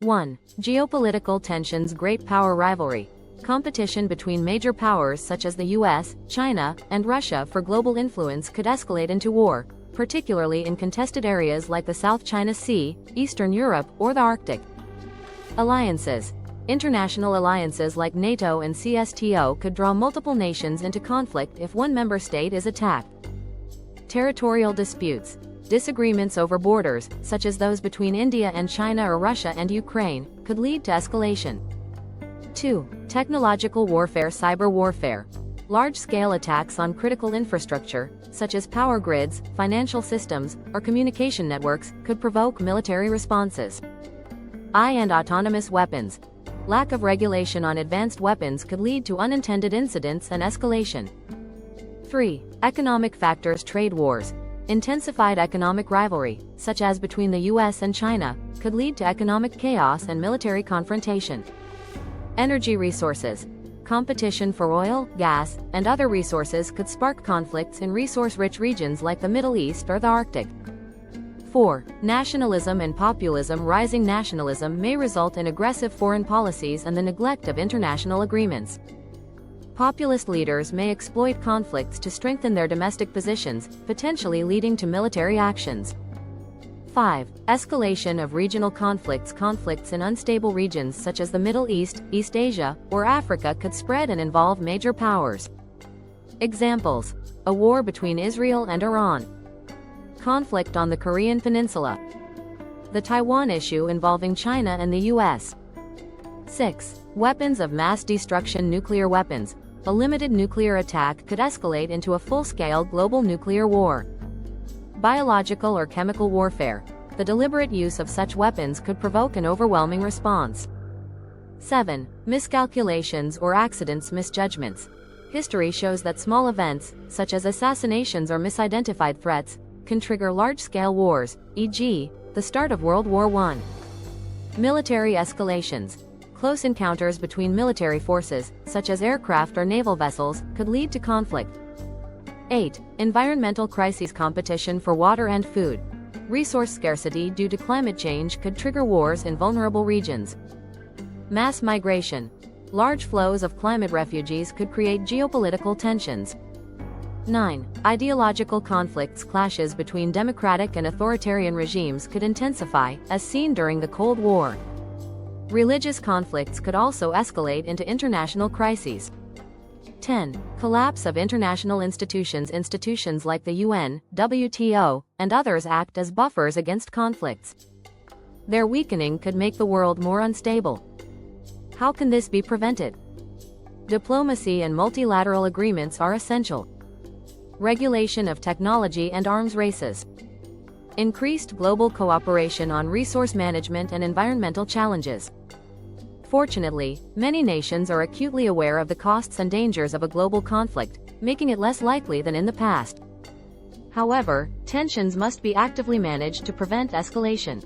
1. Geopolitical tensions. Great power rivalry. Competition between major powers such as the US, China, and Russia for global influence could escalate into war, particularly in contested areas like the South China Sea, Eastern Europe, or the Arctic. Alliances. International alliances like NATO and CSTO could draw multiple nations into conflict if one member state is attacked. Territorial disputes. Disagreements over borders, such as those between India and China or Russia and Ukraine, could lead to escalation. 2. Technological warfare. Cyber warfare. Large-scale attacks on critical infrastructure, such as power grids, financial systems, or communication networks, could provoke military responses. And autonomous weapons. Lack of regulation on advanced weapons could lead to unintended incidents and escalation. 3. Economic factors. Trade wars. Intensified economic rivalry, such as between the US and China, could lead to economic chaos and military confrontation. Energy resources. Competition for oil, gas, and other resources could spark conflicts in resource-rich regions like the Middle East or the Arctic. 4. Nationalism and populism. Rising nationalism may result in aggressive foreign policies and the neglect of international agreements. Populist leaders may exploit conflicts to strengthen their domestic positions, potentially leading to military actions. 5. Escalation of regional conflicts. Conflicts in unstable regions such as the Middle East, East Asia, or Africa could spread and involve major powers. Examples: a war between Israel and Iran, conflict on the Korean Peninsula, the Taiwan issue involving China and the US. 6. Weapons of mass destruction. Nuclear weapons. A limited nuclear attack could escalate into a full-scale global nuclear war. Biological or chemical warfare. The deliberate use of such weapons could provoke an overwhelming response. 7. Miscalculations or accidents. Misjudgments. History shows that small events, such as assassinations or misidentified threats, can trigger large-scale wars, e.g., the start of World War I. Military escalations. Close encounters between military forces, such as aircraft or naval vessels, could lead to conflict. 8. Environmental crises. Competition for water and food. Resource scarcity due to climate change could trigger wars in vulnerable regions. Mass migration. Large flows of climate refugees could create geopolitical tensions. 9. Ideological conflicts. Clashes between democratic and authoritarian regimes could intensify, as seen during the Cold War. Religious conflicts could also escalate into international crises. 10. Collapse of international institutions. Institutions like the UN, WTO, and others act as buffers against conflicts. Their weakening could make the world more unstable. How can this be prevented? Diplomacy and multilateral agreements are essential. Regulation of technology and arms races. Increased global cooperation on resource management and environmental challenges. Fortunately, many nations are acutely aware of the costs and dangers of a global conflict, making it less likely than in the past. However, tensions must be actively managed to prevent escalation.